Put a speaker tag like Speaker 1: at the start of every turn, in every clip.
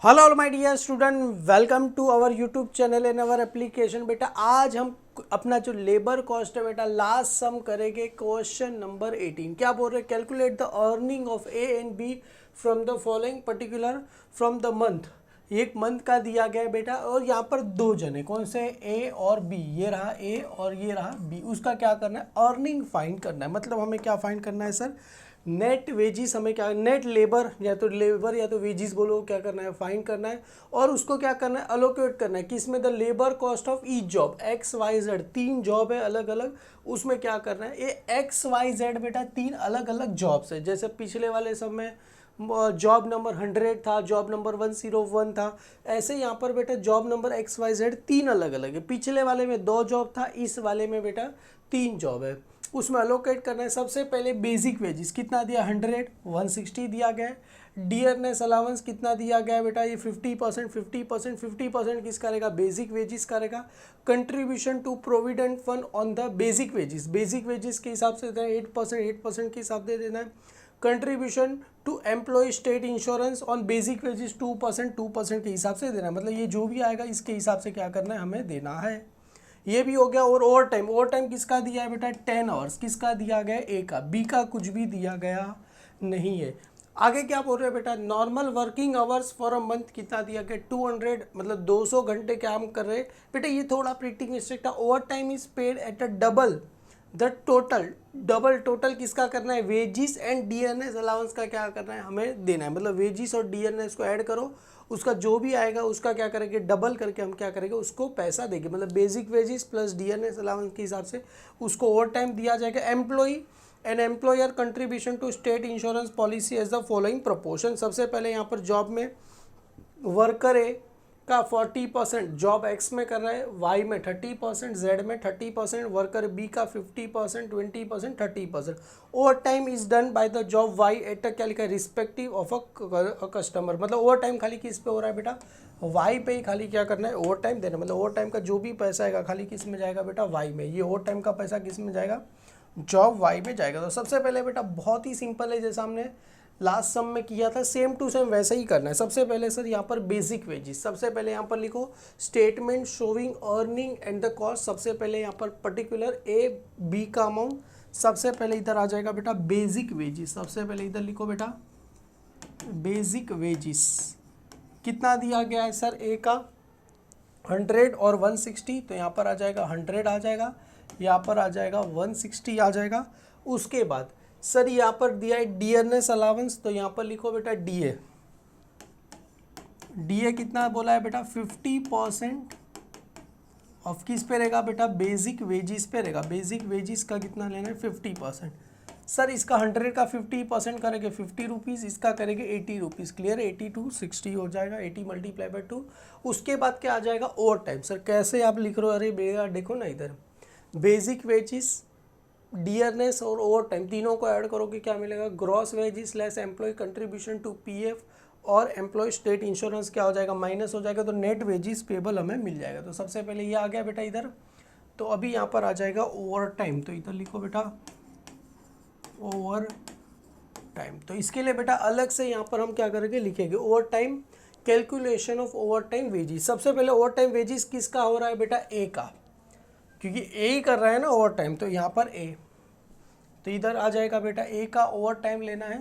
Speaker 1: Hello all my dear student, welcome to our YouTube channel and our application. बेटा आज हम अपना जो लेबर कॉस्ट है बेटा लास्ट सम करेंगे क्वेश्चन नंबर 18। क्या बोल रहे हैं? Calculate the earning of A and B from the following particular from the month. एक मंथ का दिया गया है बेटा और यहाँ पर दो जने कौन से ए और बी, ये रहा ए और ये रहा बी। उसका क्या करना है? अर्निंग फाइंड करना है। मतलब हमें क्या फाइंड करना है सर? नेट वेजिस हमें क्या, नेट लेबर या तो लेबर या तो वेजिस बोलो, क्या करना है? फाइंड करना है। और उसको क्या करना है? अलोकेट करना है। किसमें? The labour cost of each job, X Y Z. तीन जॉब है अलग अलग, उसमें क्या करना है? ये एक्स वाई जेड बेटा तीन अलग अलग जॉब्स है। जैसे पिछले वाले सब में जॉब नंबर 100 था, जॉब नंबर 101 था, ऐसे यहाँ पर बेटा job number X Y Z तीन अलग अलग है। पिछले वाले में दो जॉब था, इस वाले में बेटा तीन जॉब है। उसमें अलोकेट करना है। सबसे पहले बेसिक वेजिस कितना दिया? 100, 160 दिया गया है। डियरनेस अलाउंस कितना दिया गया है बेटा? ये 50%, 50%, 50% किसका रहेगा? बेसिक वेजिस का रहेगा। Contribution to provident fund on the basic wages, basic wages के हिसाब से देना है 8%, 8% के हिसाब से देना है। Contribution to employ state insurance on basic wages 2%, 2% के हिसाब से देना है। मतलब ये जो भी आएगा इसके हिसाब से क्या करना है? हमें देना है। ये भी हो गया। और ओवर टाइम, ओवर टाइम किसका दिया है बेटा? 10 आवर्स। किसका दिया गया? ए का। बी का कुछ भी दिया गया नहीं है। आगे क्या बोल रहे हैं बेटा? Normal working hours for a month कितना दिया गया? 200, मतलब 200 घंटे काम कर रहे हैं बेटा। ये थोड़ा प्रिंटिंग मिस्टेक था। Over time is paid at a double the total. Double total किसका करना है? वेजिस एंड डीएनएस अलाउंस का क्या करना है? हमें देना है। मतलब वेजिस और डीएनएस को ऐड करो, उसका जो भी आएगा उसका क्या करेंगे? डबल करके हम क्या करेंगे? उसको पैसा देंगे। मतलब basic wages plus DNS allowance के हिसाब से उसको ओवर टाइम दिया जाएगा। Employee and employer contribution to state insurance policy as the following proportion. सबसे पहले यहाँ पर जॉब में वर्कर ए का 40% जॉब एक्स में कर रहा है, वाई में 30%, जेड में 30%, वर्कर बी का 50%, 20%, 30%। Overtime is done by the job Y at क्या लिखा है? Respective of a customer. मतलब ओवर टाइम खाली किस पे हो रहा है बेटा? वाई पे ही खाली क्या करना है? ओवर टाइम देना। मतलब ओवर टाइम का जो भी पैसा आएगा खाली किस में जाएगा बेटा? वाई में। ये ओवर टाइम का पैसा किस में जाएगा? जॉब वाई में जाएगा। तो सबसे पहले बेटा बहुत ही सिंपल है, जैसा हमने लास्ट सम में किया था सेम टू सेम वैसा ही करना है। सबसे पहले सर यहाँ पर बेसिक वेजिस, सबसे पहले यहाँ पर लिखो statement showing earning and the cost. सबसे पहले यहाँ पर पर्टिकुलर ए बी का अमाउंट, सबसे पहले इधर आ जाएगा बेटा बेसिक वेजिस। सबसे पहले इधर लिखो बेटा बेसिक वेजिस। कितना दिया गया है सर? ए का 100 और 160, तो यहाँ पर आ जाएगा 100 आ जाएगा, यहाँ पर आ जाएगा 160 आ जाएगा। उसके बाद सर यहाँ पर दिया है डियरनेस अलाउंस, तो यहाँ पर लिखो बेटा डीए। डीए कितना बोला है बेटा? 50% ऑफ किस पे रहेगा बेटा? बेसिक वेजिस पे रहेगा। बेसिक वेजिस का कितना लेना है? 50%। सर इसका 100 का 50% करेंगे 50 रुपीज़, इसका करेंगे 80 रुपीज़। क्लियर है? 80 टू 60 हो जाएगा, 80 मल्टीप्लाई बाई 2। उसके बाद क्या आ जाएगा? Over time. सर कैसे आप लिख रहे हो? अरे बेटा देखो ना, इधर बेसिक वेजिस, डियरनेस और ओवर टाइम तीनों को ऐड करोगे क्या मिलेगा? Gross wages less employ contribution to PF और एम्प्लॉय स्टेट इंश्योरेंस क्या हो जाएगा? माइनस हो जाएगा। तो नेट वेजिस पेबल हमें मिल जाएगा। तो सबसे पहले ये आ गया बेटा इधर। तो अभी यहाँ पर आ जाएगा ओवर टाइम, तो इधर लिखो बेटा ओवर टाइम। तो इसके लिए बेटा अलग से यहाँ पर हम क्या करेंगे? लिखेंगे overtime calculation of overtime wages. सबसे पहले ओवर टाइम वेजिस किसका हो रहा है बेटा? ए का, क्योंकि ए ही कर रहा है ना ओवर टाइम, तो यहाँ पर ए। तो इधर आ जाएगा बेटा ए का ओवर टाइम लेना है।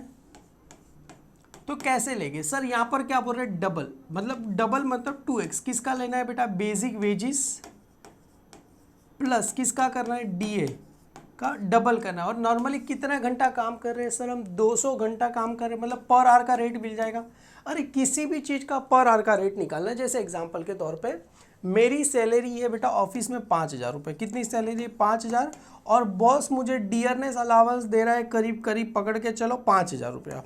Speaker 1: तो कैसे लेंगे सर? यहाँ पर क्या बोल रहे हैं? डबल। मतलब डबल मतलब 2x। किसका लेना है बेटा? बेसिक वेजिस प्लस किसका करना है? डीए का डबल करना है। और नॉर्मली कितना घंटा काम कर रहे हैं सर? हम 200 घंटा काम कर रहे हैं, मतलब पर आवर का रेट मिल जाएगा। अरे किसी भी चीज़ का पर आवर का रेट निकालना है। जैसे एग्जांपल के तौर पे मेरी सैलरी है बेटा ऑफिस में 5,000 रुपये। कितनी सैलरी है? 5,000। और बॉस मुझे डियरनेस अलाउंस दे रहा है करीब करीब पकड़ के चलो 5,000 रुपया।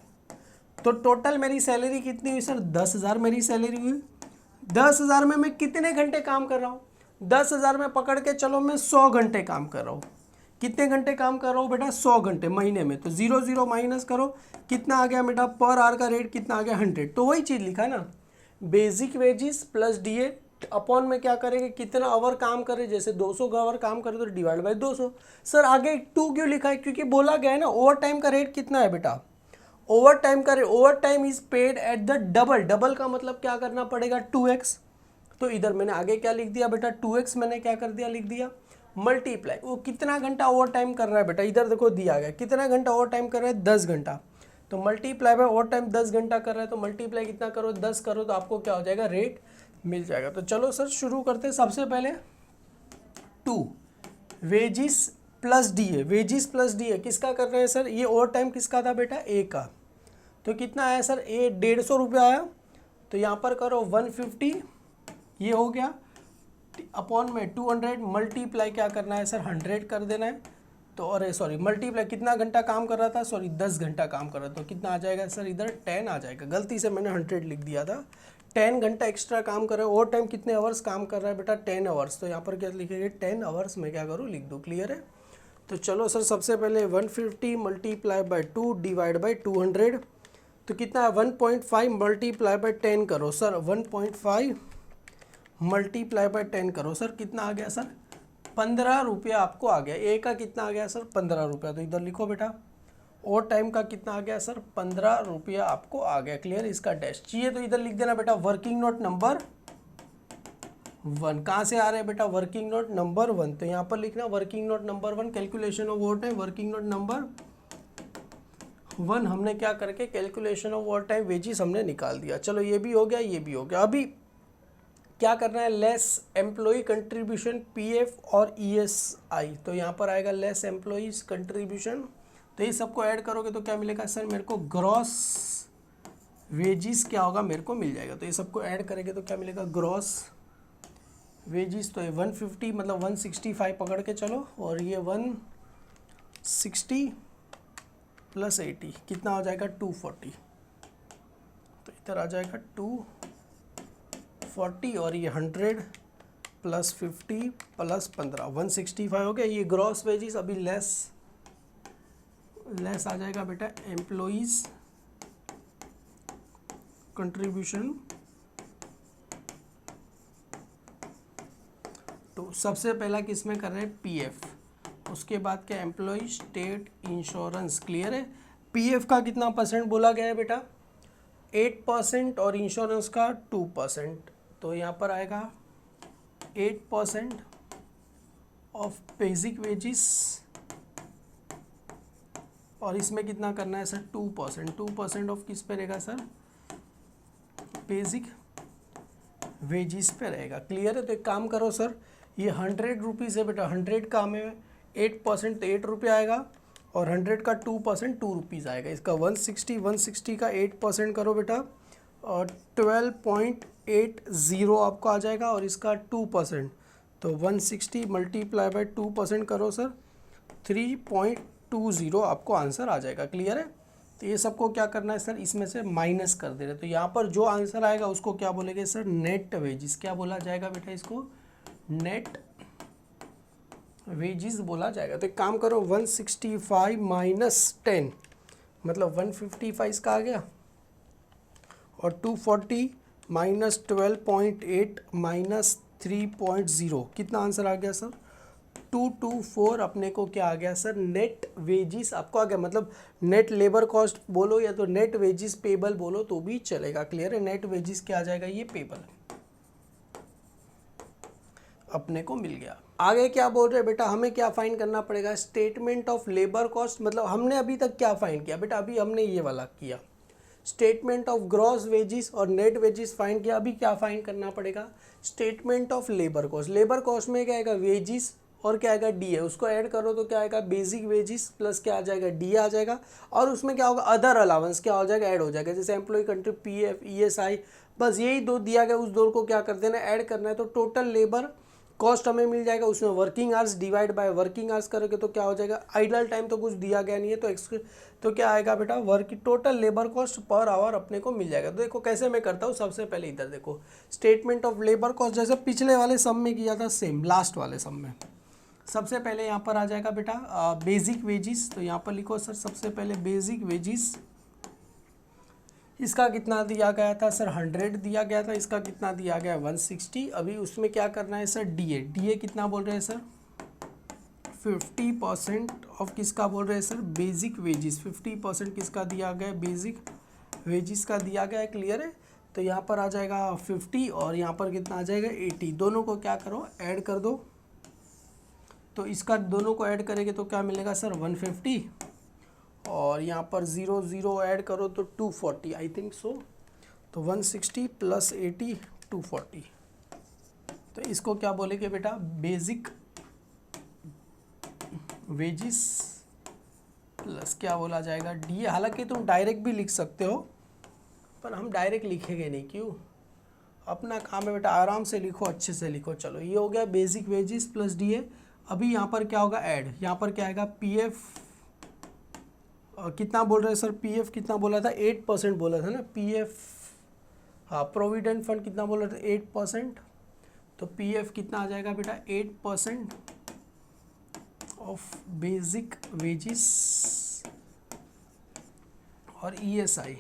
Speaker 1: तो टोटल मेरी सैलरी कितनी हुई सर? 10,000 मेरी सैलरी हुई। 10,000 में मैं कितने घंटे काम कर रहा हूँ? 10,000 में पकड़ के चलो मैं 100 घंटे काम कर रहा हूँ। कितने घंटे काम कर रहा हूँ बेटा? 100 घंटे महीने में। तो 0 0 माइनस करो, कितना आ गया बेटा? पर आवर का रेट कितना आ गया? 100। तो वही चीज़ लिखा ना, basic wages plus DA upon में क्या करेंगे? कितना आवर काम करे। जैसे 200 आवर काम करे तो डिवाइड बाई 200। सर आगे 2 क्यों लिखा है? क्योंकि बोला गया है ना ओवर टाइम का रेट कितना है बेटा? ओवर टाइम करे, over time is paid at the double, double का मतलब क्या करना पड़ेगा 2x, तो इधर मैंने आगे क्या लिख दिया बेटा 2x मैंने क्या कर दिया लिख दिया मल्टीप्लाई, वो कितना घंटा ओवर टाइम कर रहा है बेटा, इधर देखो दिया गया कितना घंटा ओवर टाइम कर रहा है 10 घंटा, तो मल्टीप्लाई बाय ओवर टाइम 10 घंटा कर रहा है, तो मल्टीप्लाई कितना करो 10 करो तो आपको क्या हो जाएगा रेट मिल जाएगा। तो चलो सर शुरू करते हैं। सबसे पहले 2 wages plus D A, wages plus D A किसका कर रहे हैं सर, ये ओवर टाइम किसका था बेटा ए का, तो कितना आया सर ए 150 रुपया आया, तो यहाँ पर करो 150 ये हो गया अपॉन में 200 मल्टीप्लाई क्या करना है सर 100 कर देना है, तो अरे सॉरी मल्टीप्लाई कितना घंटा काम कर रहा था, सॉरी 10 घंटा काम कर रहा था, तो कितना आ जाएगा सर इधर 10 आ जाएगा, गलती से मैंने 100 लिख दिया था, 10 घंटा एक्स्ट्रा काम कर रहा है, ओवर टाइम कितने आवर्स काम कर रहा है बेटा 10 आवर्स, तो यहाँ पर क्या लिखेंगे 10 आवर्स में क्या करूँ लिख दूँ, क्लियर है। तो चलो सर सबसे पहले 150 मल्टीप्लाई बाई 2 डिवाइड बाई 200, तो कितना है 1.5 मल्टीप्लाई बाई 10 करो सर, 1.5 मल्टीप्लाई बाई 10 करो सर, कितना आ गया सर 15 रुपया आपको आ गया, ए का कितना आ गया सर 15 रुपया, तो इधर लिखो बेटा और टाइम का कितना आ गया सर 15 रुपया आपको आ गया, क्लियर। इसका डैश चाहिए तो इधर लिख देना बेटा वर्किंग नोट नंबर 1, कहाँ से आ रहे हैं बेटा वर्किंग नोट नंबर 1, तो यहाँ पर लिखना working note number 1, calculation of overtime working note number 1 हमने क्या करके calculation of overtime wages हमने निकाल दिया। चलो ये भी हो गया ये भी हो गया, अभी क्या करना है लेस एम्प्लॉय कंट्रीब्यूशन पीएफ और ईएसआई, तो यहाँ पर आएगा लेस एम्प्लॉयज कंट्रीब्यूशन, तो ये सबको ऐड करोगे तो क्या मिलेगा सर मेरे को ग्रॉस वेजिस क्या होगा मेरे को मिल जाएगा, तो ये सबको ऐड करेंगे तो क्या मिलेगा ग्रॉस वेजिस, तो ये 150 मतलब 165 पकड़ के चलो, और ये 160 प्लस 80 कितना हो जाएगा 240, तो इधर आ जाएगा 240 और ये 100 प्लस 50 प्लस 15 165 हो गया, ये ग्रॉस वेजिस। अभी लेस आ जाएगा बेटा एम्प्लॉइज कंट्रीब्यूशन, तो सबसे पहला किस में कर रहे हैं पीएफ, उसके बाद क्या एम्प्लॉय स्टेट इंश्योरेंस, क्लियर है। पीएफ का कितना परसेंट बोला गया है बेटा 8% और इंश्योरेंस का 2%, तो यहाँ पर आएगा 8% ऑफ बेसिक वेजिस, और इसमें कितना करना है सर 2% ऑफ किस पे रहेगा सर बेसिक वेजिस पे रहेगा, क्लियर है। तो एक काम करो सर ये 100 रुपीज़ है बेटा, 100 का हमें 8% तो 8 रुपये आएगा, और 100 का 2% 2 रुपीज़ आएगा, इसका 160 का 8% करो बेटा और 12.80 आपको आ जाएगा, और इसका 2% तो 160 मल्टीप्लाई बाई 2% करो सर 3.20 आपको आंसर आ जाएगा, क्लियर है। तो ये सबको क्या करना है सर इसमें से माइनस कर दे रहे, तो यहाँ पर जो आंसर आएगा उसको क्या बोलेंगे सर नेट वेजिस, क्या बोला जाएगा बेटा इसको नेट वेजिस बोला जाएगा। तो एक काम करो 165 माइनस 10 मतलब 155 इसका आ गया, और 240 माइनस 12.8 माइनस 3.0 कितना आंसर आ गया सर 224 अपने को क्या आ गया सर नेट वेजिस आपको आ गया, मतलब नेट लेबर कॉस्ट बोलो या तो नेट वेजिस पेबल बोलो तो भी चलेगा, क्लियर है। नेट वेजिस क्या आ जाएगा ये पेबल अपने को मिल गया। आगे क्या बोल रहे हैं बेटा हमें क्या फाइंड करना पड़ेगा स्टेटमेंट ऑफ लेबर कॉस्ट, मतलब हमने अभी तक क्या फाइंड किया बेटा, अभी हमने ये वाला किया स्टेटमेंट ऑफ ग्रॉस वेजिस और नेट वेजिस फाइंड किया, अभी क्या फाइंड करना पड़ेगा statement of labour cost. Labour cost में क्या आएगा वेजिस और क्या आएगा डी है, उसको ऐड करो तो क्या आएगा बेसिक वेजिस प्लस क्या आ जाएगा डी आ जाएगा, और उसमें क्या होगा अदर अलाउंस क्या हो जाएगा ऐड हो जाएगा, जैसे एम्प्लॉय कंट्री पीएफ ईएसआई, बस यही दो दिया गया, उस दो को क्या कर देना ऐड करना है, तो टोटल लेबर कॉस्ट हमें मिल जाएगा। उसमें working hours divide by working hours करोगे तो क्या हो जाएगा आइडल टाइम तो कुछ दिया गया नहीं है, तो क्या आएगा बेटा work total labour cost per hour अपने को मिल जाएगा। तो देखो कैसे मैं करता हूँ, सबसे पहले इधर देखो स्टेटमेंट ऑफ लेबर कॉस्ट जैसे पिछले वाले सम में किया था सेम लास्ट वाले सम में, सबसे पहले यहाँ पर आ जाएगा बेटा बेसिक वेजिस, तो यहाँ पर लिखो सर सबसे पहले बेसिक वेजिस, इसका कितना दिया गया था सर 100 दिया गया था, इसका कितना दिया गया 160। अभी उसमें क्या करना है सर डीए, डीए कितना बोल रहे हैं सर 50% ऑफ किसका बोल रहे हैं सर, बेसिक वेजिस। 50% किसका दिया गया है, बेसिक वेजिस का दिया गया है। क्लियर है। तो यहाँ पर आ जाएगा 50 और यहाँ पर कितना आ जाएगा 80। दोनों को क्या करो, ऐड कर दो। तो इसका दोनों को ऐड करेंगे तो क्या मिलेगा सर 150 और यहाँ पर 0 0 ऐड करो तो 240 आई थिंक सो। तो 160 प्लस 80 240। तो इसको क्या बोलेंगे बेटा, बेसिक वेजिस प्लस क्या बोला जाएगा डी। हालांकि तुम डायरेक्ट भी लिख सकते हो पर हम डायरेक्ट लिखेंगे नहीं, क्यों, अपना काम है बेटा, आराम से लिखो, अच्छे से लिखो। चलो ये हो गया basic wages plus D A. अभी यहाँ पर क्या होगा, ऐड। यहाँ पर क्या आएगा, पी एफ कितना बोल रहे हैं सर, पी एफ कितना बोला था, 8% बोला था ना पी एफ। हाँ, प्रोविडेंट फंड कितना बोला था, 8%। तो पी एफ कितना आ जाएगा बेटा, 8% ऑफ बेसिक वेजिस। और ई एस आई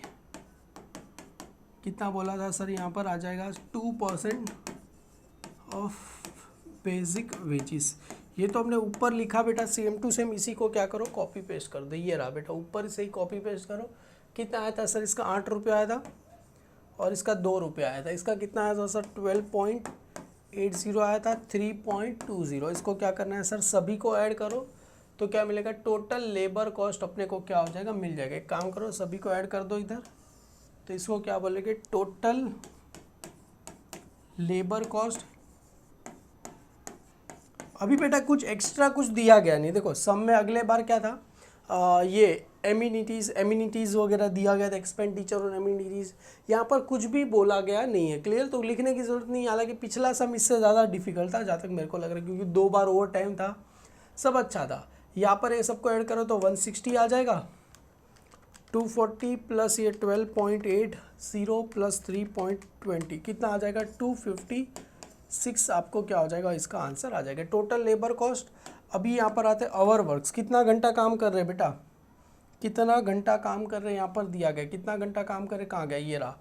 Speaker 1: कितना बोला था सर, यहाँ पर आ जाएगा 2% ऑफ बेसिक वेजिस। ये तो हमने ऊपर लिखा बेटा, सेम टू सेम इसी को क्या करो, कॉपी पेस्ट कर दो। ये रहा बेटा, ऊपर से ही कॉपी पेस्ट करो। कितना आया था सर, इसका 8 रुपये आया था और इसका 2 रुपये आया था। इसका कितना आया था सर, 12.80 आया था, 3.20। इसको क्या करना है सर, सभी को ऐड करो तो क्या मिलेगा, टोटल लेबर कॉस्ट अपने को क्या हो जाएगा, मिल जाएगा। एक काम करो, सभी को ऐड कर दो इधर। तो इसको क्या बोलेंगे, टोटल लेबर कॉस्ट। अभी बेटा कुछ एक्स्ट्रा कुछ दिया गया नहीं। देखो सम में अगले बार क्या था, ये एमिनिटीज़ वगैरह दिया गया था, एक्सपेंडिचर और एमिनिटीज़। यहाँ पर कुछ भी बोला गया नहीं है। क्लियर, तो लिखने की ज़रूरत नहीं है। हालांकि पिछला सम इससे ज़्यादा डिफिकल्ट था जहाँ तक मेरे को लग रहा है, क्योंकि 2 बार ओवर टाइम था, सब अच्छा था। यहाँ पर ये सबको ऐड करो तो 160 आ जाएगा, 240 प्लस ये 12.80 प्लस 3.20 कितना आ जाएगा, 256 आपको क्या हो जाएगा, इसका आंसर आ जाएगा। Total labour cost. अभी यहाँ पर आते हैं आवर वर्क्स, कितना घंटा काम कर रहे हैं बेटा, कितना घंटा काम कर रहे हैं, यहाँ पर दिया गया कितना घंटा काम कर रहे, कहाँ गया, ये रहा।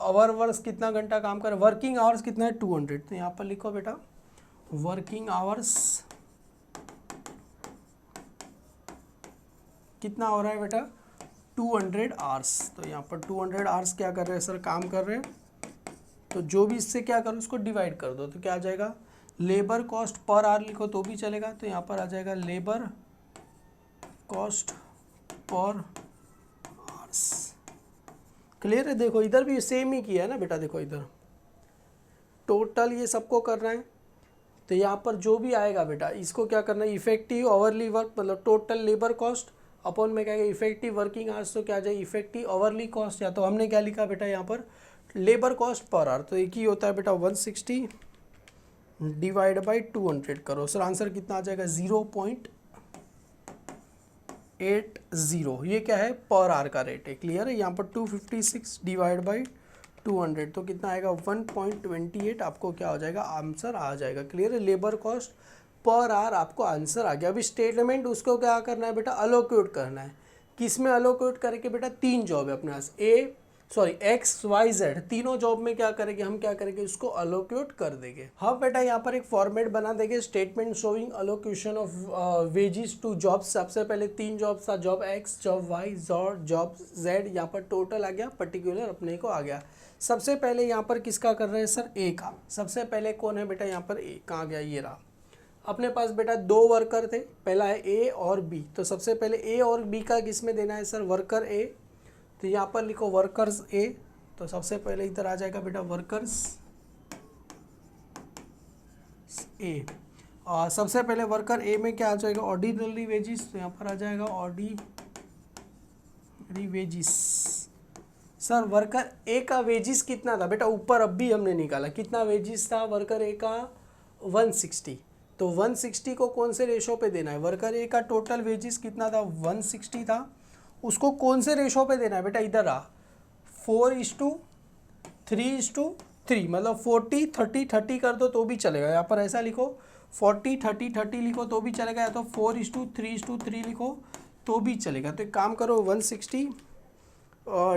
Speaker 1: आवर वर्क्स कितना घंटा काम कर रहे, वर्किंग आवर्स कितना है 200। तो यहाँ पर लिखो बेटा, वर्किंग आवर्स कितना हो रहा है बेटा, 200 आवर्स। तो यहाँ पर 200 आवर्स क्या कर रहे हैं सर, काम कर रहे हैं। तो जो भी इससे क्या करो, उसको डिवाइड कर दो तो क्या आ जाएगा, लेबर कॉस्ट पर आवर लिखो तो भी चलेगा। तो यहाँ पर आ जाएगा labour cost per hours. Clear है। देखो इधर भी सेम ही किया है ना बेटा, देखो इधर टोटल ये सबको करना है। तो यहाँ पर जो भी आएगा बेटा, इसको क्या करना है, इफेक्टिव आवरली वर्क मतलब टोटल लेबर कॉस्ट अपॉन में क्या है, इफेक्टिव वर्किंग आवर्स। तो क्या आ जाए, इफेक्टिव आवरली कॉस्ट। या तो हमने क्या लिखा बेटा यहाँ पर, लेबर कॉस्ट पर आवर। तो एक ही होता है बेटा 160 डिवाइड बाई 200 करो। सर आंसर कितना आ जाएगा, 0.80। ये क्या है, पर आवर का रेट है। क्लियर है। यहाँ पर 256 डिवाइड बाई 200 तो कितना आएगा, 1.28 आपको क्या हो जाएगा, आंसर आ जाएगा। क्लियर है। लेबर कॉस्ट पर आवर आपको आंसर आ गया। अभी स्टेटमेंट उसको क्या करना है बेटा, अलोकेट करना है। किस में अलोकेट करके बेटा, 3 जॉब है अपने पास, एक्स वाई जेड, तीनों जॉब में क्या करेंगे हम, क्या करेंगे, उसको अलोकेट कर देंगे। हाँ बेटा, यहाँ पर एक फॉर्मेट बना देंगे, statement showing allocation of wages to jobs. सबसे पहले 3 जॉब्स था, job X, job Y, job Z. यहाँ पर टोटल आ गया, पर्टिकुलर अपने को आ गया। सबसे पहले यहाँ पर किसका कर रहे हैं सर, ए का। सबसे पहले कौन है बेटा, यहाँ पर ए, कहाँ गया, ये रहा। अपने पास बेटा 2 वर्कर थे, पहला है ए और बी। तो सबसे पहले ए और बी का किस में देना है सर, वर्कर ए। तो यहाँ पर लिखो वर्कर्स ए। तो सबसे पहले इधर आ जाएगा बेटा वर्कर्स ए। और सबसे पहले वर्कर ए में क्या आ जाएगा, ऑर्डिनरी वेजिस। तो यहाँ पर आ जाएगा ऑर्डिनरी वेजिस। सर वर्कर ए का वेजिस कितना था बेटा, ऊपर अब भी हमने निकाला, कितना वेजिस था वर्कर ए का, 160। तो 160 को कौन से रेशो पे देना है, वर्कर ए का टोटल वेजिस कितना था, 160 था, उसको कौन से रेशो पे देना है बेटा, इधर आ 4:3:3 मतलब 40:30:30 कर दो तो भी चलेगा। यहाँ पर ऐसा लिखो 40:30:30 लिखो तो भी चलेगा, या तो 4:3:3 लिखो तो भी चलेगा। तो एक काम करो, 160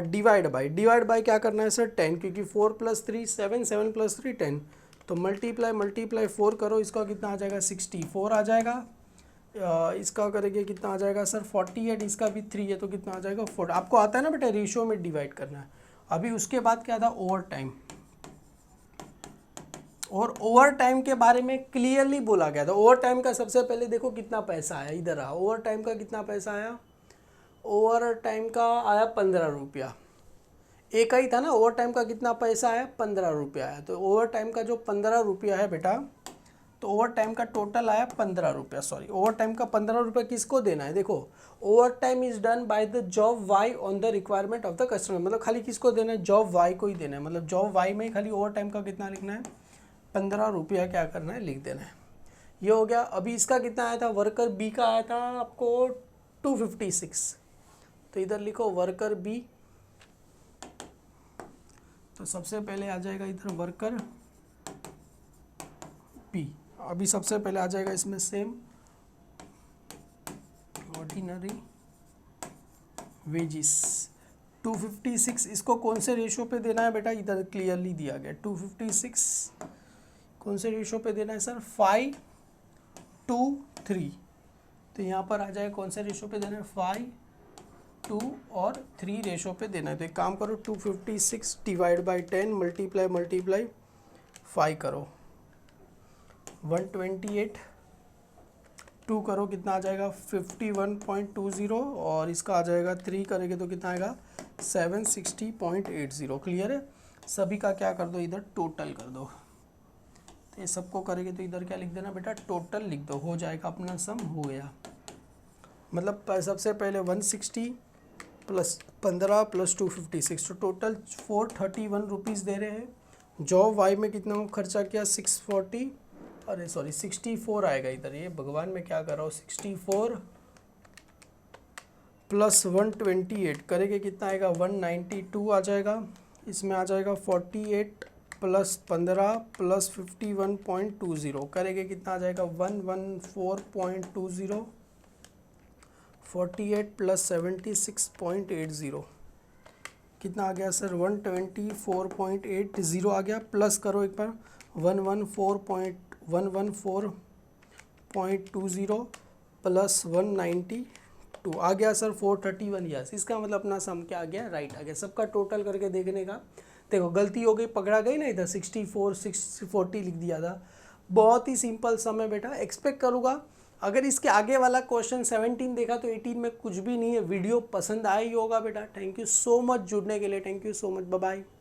Speaker 1: डिवाइड बाय क्या करना है सर, 10, क्योंकि 4 + 3 7, 7 + 3 10। तो मल्टीप्लाई 4 करो, इसका कितना आ जाएगा, 64 आ जाएगा। इसका करेंगे कितना आ जाएगा सर 48, इसका भी 3 है तो कितना आ जाएगा 4। आपको आता है ना बेटा रेशियो में डिवाइड करना है। अभी उसके बाद क्या था ओवर टाइम, और ओवर टाइम के बारे में क्लियरली बोला गया था। ओवर टाइम का सबसे पहले देखो कितना पैसा आया, इधर आ, ओवर टाइम का कितना पैसा आया, ओवर टाइम का आया 15 रुपया, एक ही था ना। ओवर टाइम का कितना पैसा आया 15 रुपया आया। तो ओवर टाइम का जो 15 रुपया है बेटा, तो ओवर टाइम का टोटल आया 15 रुपया। सॉरी, ओवर टाइम का 15 रुपया किसको देना है, देखो overtime is done by the job Y on the requirement of the customer, मतलब खाली किसको देना है, जॉब वाई को ही देना है। मतलब जॉब वाई में खाली ओवर टाइम का कितना लिखना है 15 रुपया क्या करना है लिख देना है। ये हो गया। अभी इसका कितना आया था, वर्कर बी का आया था आपको 256, तो इधर लिखो वर्कर बी। तो सबसे पहले आ जाएगा इधर वर्कर बी। अभी सबसे पहले आ जाएगा इसमें सेम ऑर्डिनरी वेजिस 256। इसको कौन से रेशियो पे देना है बेटा, इधर क्लियरली दिया गया 256 कौन से रेशियो पे देना है सर 5:3। तो यहाँ पर आ जाएगा कौन से रेशियो पे देना है 5:2 और 3 रेशियो पे देना है। तो एक काम करो 256 डिवाइड बाई 10 मल्टीप्लाई 5 करो 128, 2 करो कितना आ जाएगा 51.20, और इसका आ जाएगा 3 करेंगे तो कितना आएगा 760.80। क्लियर है। सभी का क्या कर दो इधर टोटल कर दो। तो ये सबको करेंगे तो इधर क्या लिख देना बेटा टोटल लिख दो, हो जाएगा अपना सम हो गया। मतलब सबसे पहले 160 प्लस 15 प्लस 256, तो टोटल 431 रुपीज़ दे रहे हैं। जॉब वाई में कितना खर्चा किया 640, अरे सॉरी 64 आएगा इधर, ये भगवान मैं क्या कर रहा हूँ 64 प्लस 128 करेंगे कितना आएगा 192 आ जाएगा। इसमें आ जाएगा 48 प्लस 15 प्लस 51.20 करेंगे कितना आ जाएगा 114.20, 48 प्लस 76.80 कितना आ गया सर 124.80 आ गया। प्लस करो एक बार 114.20 प्लस 192 आ गया सर 431। यस, इसका मतलब अपना सम क्या आ गया राइट आ गया। सबका टोटल करके देखने का, देखो गलती हो गई पकड़ा गई ना, इधर 64 640 लिख दिया था। बहुत ही सिंपल सम है बेटा, एक्सपेक्ट करूँगा अगर इसके आगे वाला क्वेश्चन 17 देखा तो 18 में कुछ भी नहीं है। वीडियो पसंद आई होगा बेटा। थैंक यू सो मच जुड़ने के लिए, thank you so much, bye bye.